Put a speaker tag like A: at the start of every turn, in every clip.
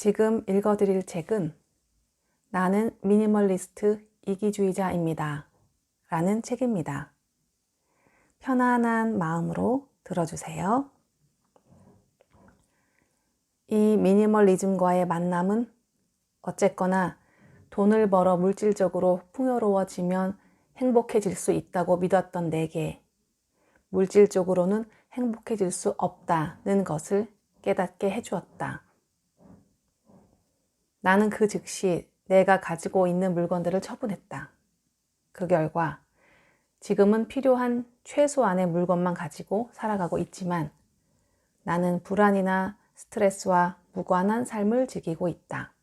A: 지금 읽어드릴 책은 나는 미니멀리스트 이기주의자입니다 라는 책입니다. 편안한 마음으로 들어주세요. 이 미니멀리즘과의 만남은 어쨌거나 돈을 벌어 물질적으로 풍요로워지면 행복해질 수 있다고 믿었던 내게 물질적으로는 행복해질 수 없다는 것을 깨닫게 해주었다. 나는 그 즉시 내가 가지고 있는 물건들을 처분했다. 그 결과 지금은 필요한 최소한의 물건만 가지고 살아가고 있지만 나는 불안이나 스트레스와 무관한 삶을 즐기고 있다.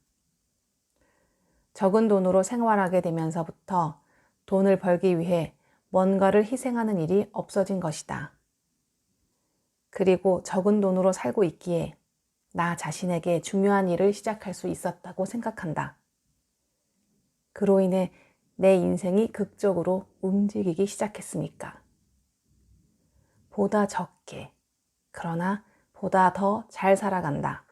A: 적은 돈으로 생활하게 되면서부터 돈을 벌기 위해 뭔가를 희생하는 일이 없어진 것이다. 그리고 적은 돈으로 살고 있기에 나 자신에게 중요한 일을 시작할 수 있었다고 생각한다. 그로 인해 내 인생이 극적으로 움직이기 시작했으니까. 보다 적게, 그러나 보다 더 잘 살아간다.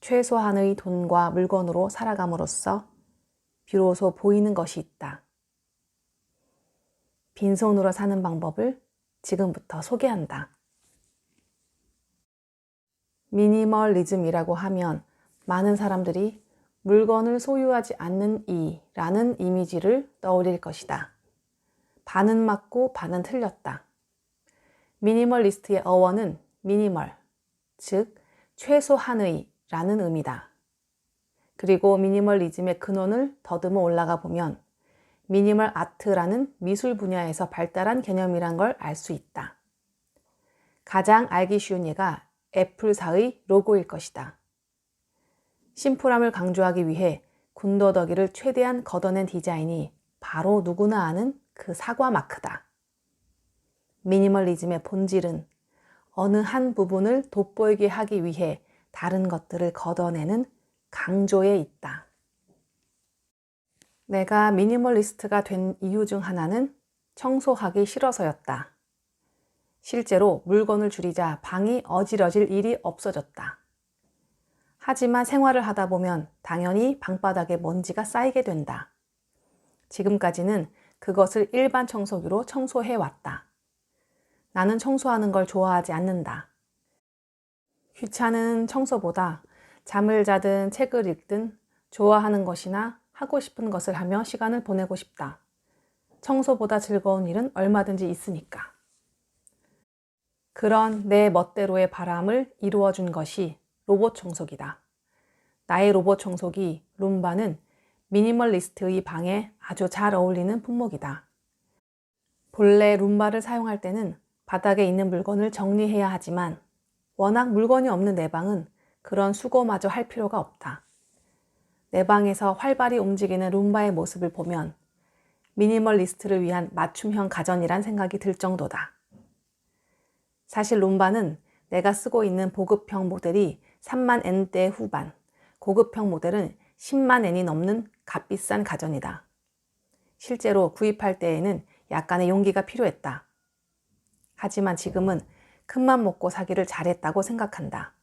A: 최소한의 돈과 물건으로 살아감으로써 비로소 보이는 것이 있다. 빈손으로 사는 방법을 지금부터 소개한다. 미니멀리즘이라고 하면 많은 사람들이 물건을 소유하지 않는 이라는 이미지를 떠올릴 것이다. 반은 맞고 반은 틀렸다. 미니멀리스트의 어원은 미니멀, 즉 최소한의 라는 의미다. 그리고 미니멀리즘의 근원을 더듬어 올라가 보면 미니멀 아트라는 미술 분야에서 발달한 개념이란 걸 알 수 있다. 가장 알기 쉬운 예가 애플사의 로고일 것이다. 심플함을 강조하기 위해 군더더기를 최대한 걷어낸 디자인이 바로 누구나 아는 그 사과 마크다. 미니멀리즘의 본질은 어느 한 부분을 돋보이게 하기 위해 다른 것들을 걷어내는 강조에 있다. 내가 미니멀리스트가 된 이유 중 하나는 청소하기 싫어서였다. 실제로 물건을 줄이자 방이 어지러질 일이 없어졌다. 하지만 생활을 하다 보면 당연히 방바닥에 먼지가 쌓이게 된다. 지금까지는 그것을 일반 청소기로 청소해 왔다. 나는 청소하는 걸 좋아하지 않는다. 귀찮은 청소보다 잠을 자든 책을 읽든 좋아하는 것이나 하고 싶은 것을 하며 시간을 보내고 싶다. 청소보다 즐거운 일은 얼마든지 있으니까. 그런 내 멋대로의 바람을 이루어준 것이 로봇 청소기다. 나의 로봇 청소기 룸바는 미니멀리스트의 방에 아주 잘 어울리는 품목이다. 본래 룸바를 사용할 때는 바닥에 있는 물건을 정리해야 하지만 워낙 물건이 없는 내 방은 그런 수고마저 할 필요가 없다. 내 방에서 활발히 움직이는 룸바의 모습을 보면 미니멀리스트를 위한 맞춤형 가전이란 생각이 들 정도다. 사실 룸바는 내가 쓰고 있는 보급형 모델이 3만 N대 후반, 고급형 모델은 10만 N이 넘는 값비싼 가전이다. 실제로 구입할 때에는 약간의 용기가 필요했다. 하지만 지금은 큰맘 먹고 사기를 잘했다고 생각한다.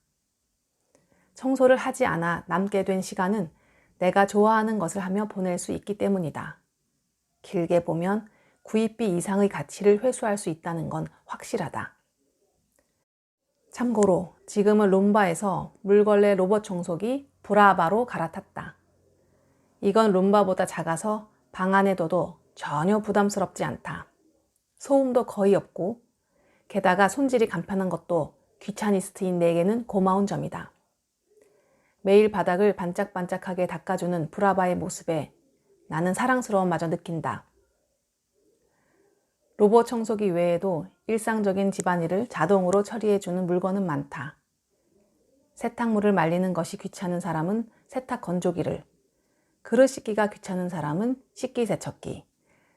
A: 청소를 하지 않아 남게 된 시간은 내가 좋아하는 것을 하며 보낼 수 있기 때문이다. 길게 보면 구입비 이상의 가치를 회수할 수 있다는 건 확실하다. 참고로 지금은 룸바에서 물걸레 로봇 청소기 브라바로 갈아탔다. 이건 룸바보다 작아서 방 안에 둬도 전혀 부담스럽지 않다. 소음도 거의 없고 게다가 손질이 간편한 것도 귀차니스트인 내게는 고마운 점이다. 매일 바닥을 반짝반짝하게 닦아주는 브라바의 모습에 나는 사랑스러움마저 느낀다. 로봇 청소기 외에도 일상적인 집안일을 자동으로 처리해주는 물건은 많다. 세탁물을 말리는 것이 귀찮은 사람은 세탁 건조기를, 그릇 씻기가 귀찮은 사람은 식기세척기,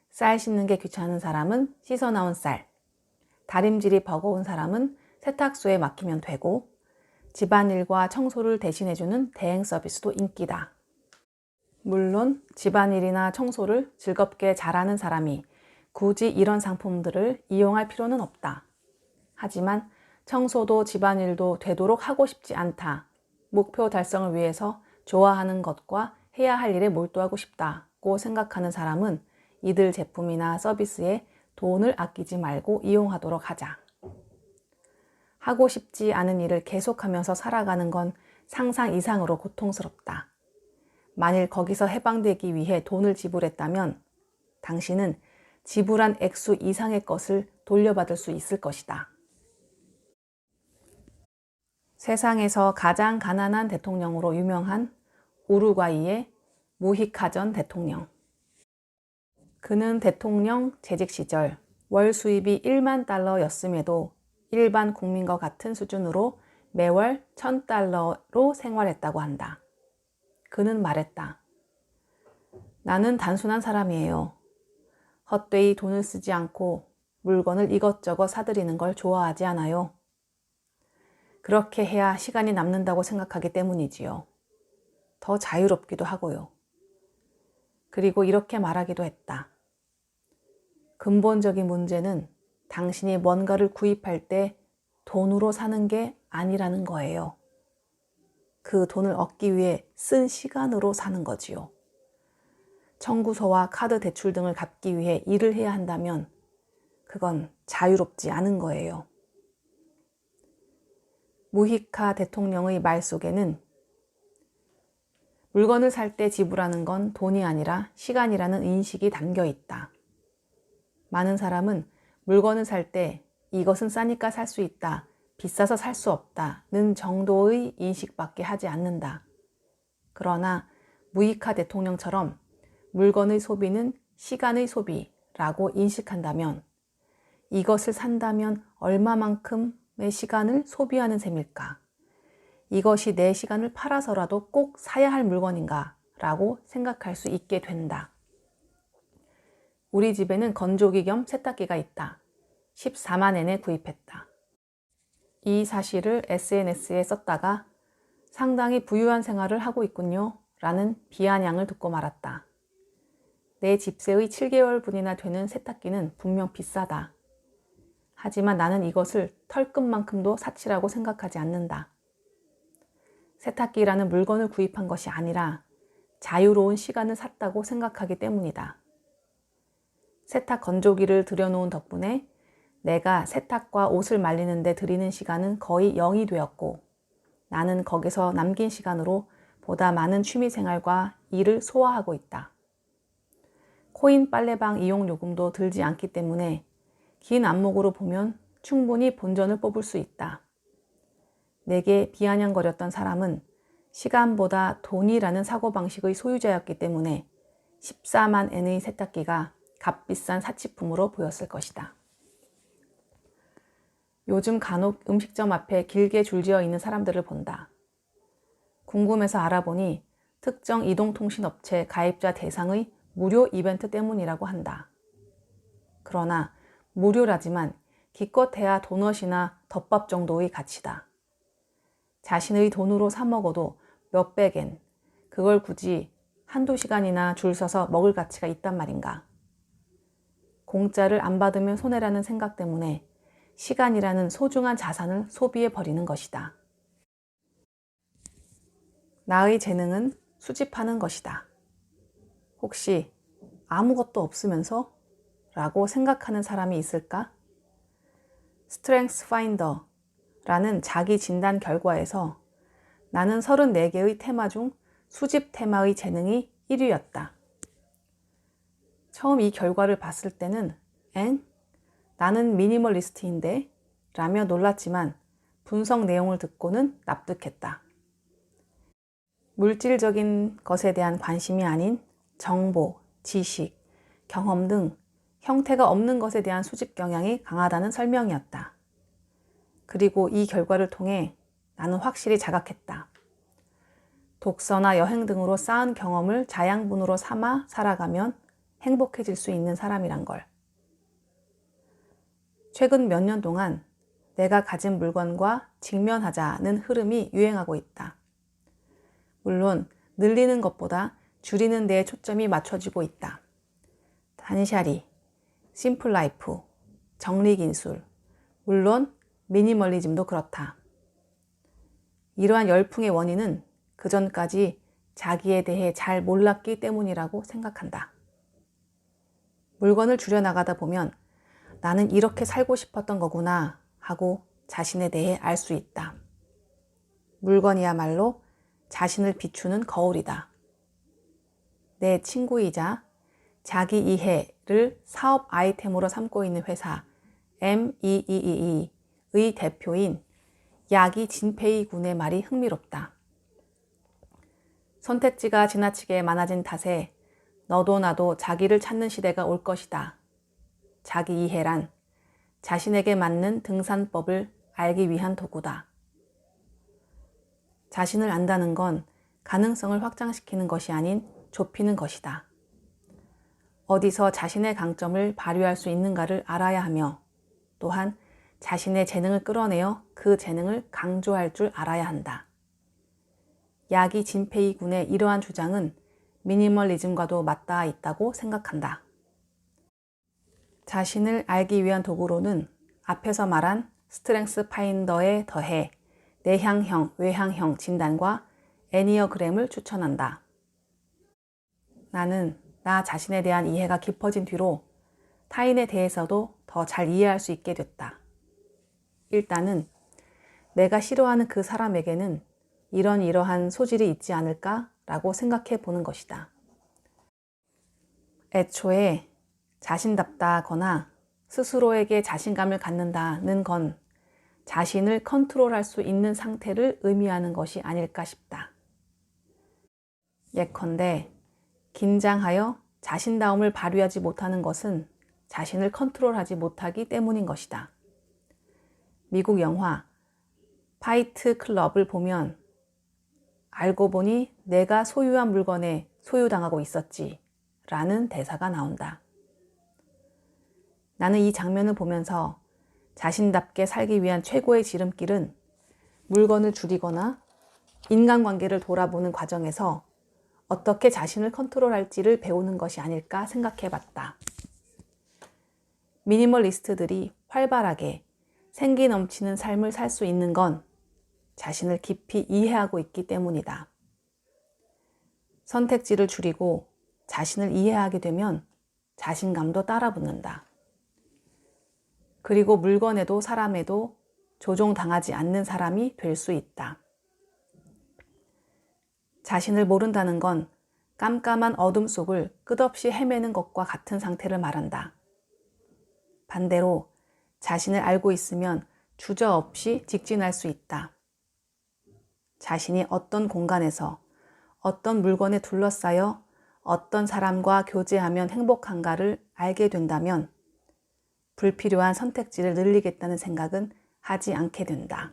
A: 쌀 씻는 게 귀찮은 사람은 씻어 나온 쌀, 다림질이 버거운 사람은 세탁소에 맡기면 되고 집안일과 청소를 대신해주는 대행 서비스도 인기다. 물론 집안일이나 청소를 즐겁게 잘하는 사람이 굳이 이런 상품들을 이용할 필요는 없다. 하지만 청소도 집안일도 되도록 하고 싶지 않다. 목표 달성을 위해서 좋아하는 것과 해야 할 일에 몰두하고 싶다고 생각하는 사람은 이들 제품이나 서비스에 돈을 아끼지 말고 이용하도록 하자. 하고 싶지 않은 일을 계속하면서 살아가는 건 상상 이상으로 고통스럽다. 만일 거기서 해방되기 위해 돈을 지불했다면 당신은 지불한 액수 이상의 것을 돌려받을 수 있을 것이다. 세상에서 가장 가난한 대통령으로 유명한 우루과이의 무히카 전 대통령. 그는 대통령 재직 시절 월 수입이 1만 달러였음에도 일반 국민과 같은 수준으로 매월 1,000달러로 생활했다고 한다. 그는 말했다. 나는 단순한 사람이에요. 헛되이 돈을 쓰지 않고 물건을 이것저것 사들이는 걸 좋아하지 않아요. 그렇게 해야 시간이 남는다고 생각하기 때문이지요. 더 자유롭기도 하고요. 그리고 이렇게 말하기도 했다. 근본적인 문제는 당신이 뭔가를 구입할 때 돈으로 사는 게 아니라는 거예요. 그 돈을 얻기 위해 쓴 시간으로 사는 거지요. 청구서와 카드 대출 등을 갚기 위해 일을 해야 한다면 그건 자유롭지 않은 거예요. 무히카 대통령의 말 속에는 물건을 살 때 지불하는 건 돈이 아니라 시간이라는 인식이 담겨 있다. 많은 사람은 물건을 살 때 이것은 싸니까 살 수 있다, 비싸서 살 수 없다는 정도의 인식밖에 하지 않는다. 그러나 무히카 대통령처럼 물건의 소비는 시간의 소비라고 인식한다면 이것을 산다면 얼마만큼의 시간을 소비하는 셈일까? 이것이 내 시간을 팔아서라도 꼭 사야 할 물건인가? 라고 생각할 수 있게 된다. 우리 집에는 건조기 겸 세탁기가 있다. 14만 엔에 구입했다. 이 사실을 SNS에 썼다가 상당히 부유한 생활을 하고 있군요 라는 비아냥을 듣고 말았다. 내 집세의 7개월분이나 되는 세탁기는 분명 비싸다. 하지만 나는 이것을 털끝만큼도 사치라고 생각하지 않는다. 세탁기라는 물건을 구입한 것이 아니라 자유로운 시간을 샀다고 생각하기 때문이다. 세탁 건조기를 들여놓은 덕분에 내가 세탁과 옷을 말리는 데 들이는 시간은 거의 0이 되었고 나는 거기서 남긴 시간으로 보다 많은 취미생활과 일을 소화하고 있다. 코인 빨래방 이용 요금도 들지 않기 때문에 긴 안목으로 보면 충분히 본전을 뽑을 수 있다. 내게 비아냥거렸던 사람은 시간보다 돈이라는 사고방식의 소유자였기 때문에 14만 엔의 세탁기가 값비싼 사치품으로 보였을 것이다. 요즘 간혹 음식점 앞에 길게 줄지어 있는 사람들을 본다. 궁금해서 알아보니 특정 이동통신업체 가입자 대상의 무료 이벤트 때문이라고 한다. 그러나 무료라지만 기껏해야 도넛이나 덮밥 정도의 가치다. 자신의 돈으로 사 먹어도 몇백 엔, 그걸 굳이 한두 시간이나 줄 서서 먹을 가치가 있단 말인가. 공짜를 안 받으면 손해라는 생각 때문에 시간이라는 소중한 자산을 소비해버리는 것이다. 나의 재능은 수집하는 것이다. 혹시 아무것도 없으면서? 라고 생각하는 사람이 있을까? 스트렝스 파인더라는 자기 진단 결과에서 나는 34개의 테마 중 수집 테마의 재능이 1위였다. 처음 이 결과를 봤을 때는 엥? 나는 미니멀리스트인데? 라며 놀랐지만 분석 내용을 듣고는 납득했다. 물질적인 것에 대한 관심이 아닌 정보, 지식, 경험 등 형태가 없는 것에 대한 수집 경향이 강하다는 설명이었다. 그리고 이 결과를 통해 나는 확실히 자각했다. 독서나 여행 등으로 쌓은 경험을 자양분으로 삼아 살아가면 행복해질 수 있는 사람이란 걸. 최근 몇 년 동안 내가 가진 물건과 직면하자는 흐름이 유행하고 있다. 물론 늘리는 것보다 줄이는 데에 초점이 맞춰지고 있다. 단샤리, 심플라이프, 정리긴술, 물론 미니멀리즘도 그렇다. 이러한 열풍의 원인은 그전까지 자기에 대해 잘 몰랐기 때문이라고 생각한다. 물건을 줄여나가다 보면 나는 이렇게 살고 싶었던 거구나 하고 자신에 대해 알 수 있다. 물건이야말로 자신을 비추는 거울이다. 내 친구이자 자기 이해를 사업 아이템으로 삼고 있는 회사 MEEE의 대표인 야기 진페이 군의 말이 흥미롭다. 선택지가 지나치게 많아진 탓에 너도 나도 자기를 찾는 시대가 올 것이다. 자기 이해란 자신에게 맞는 등산법을 알기 위한 도구다. 자신을 안다는 건 가능성을 확장시키는 것이 아닌 좁히는 것이다. 어디서 자신의 강점을 발휘할 수 있는가를 알아야 하며 또한 자신의 재능을 끌어내어 그 재능을 강조할 줄 알아야 한다. 야기 진페이 군의 이러한 주장은 미니멀리즘과도 맞닿아 있다고 생각한다. 자신을 알기 위한 도구로는 앞에서 말한 스트렝스 파인더에 더해 내향형, 외향형 진단과 애니어그램을 추천한다. 나는 나 자신에 대한 이해가 깊어진 뒤로 타인에 대해서도 더 잘 이해할 수 있게 됐다. 일단은 내가 싫어하는 그 사람에게는 이러한 소질이 있지 않을까라고 생각해 보는 것이다. 애초에 자신답다거나 스스로에게 자신감을 갖는다는 건 자신을 컨트롤할 수 있는 상태를 의미하는 것이 아닐까 싶다. 예컨대 긴장하여 자신다움을 발휘하지 못하는 것은 자신을 컨트롤하지 못하기 때문인 것이다. 미국 영화 파이트 클럽을 보면 알고 보니 내가 소유한 물건에 소유당하고 있었지 라는 대사가 나온다. 나는 이 장면을 보면서 자신답게 살기 위한 최고의 지름길은 물건을 줄이거나 인간관계를 돌아보는 과정에서 어떻게 자신을 컨트롤할지를 배우는 것이 아닐까 생각해 봤다. 미니멀리스트들이 활발하게 생기 넘치는 삶을 살 수 있는 건 자신을 깊이 이해하고 있기 때문이다. 선택지를 줄이고 자신을 이해하게 되면 자신감도 따라 붙는다. 그리고 물건에도 사람에도 조종당하지 않는 사람이 될 수 있다. 자신을 모른다는 건 깜깜한 어둠 속을 끝없이 헤매는 것과 같은 상태를 말한다. 반대로 자신을 알고 있으면 주저없이 직진할 수 있다. 자신이 어떤 공간에서 어떤 물건에 둘러싸여 어떤 사람과 교제하면 행복한가를 알게 된다면 불필요한 선택지를 늘리겠다는 생각은 하지 않게 된다.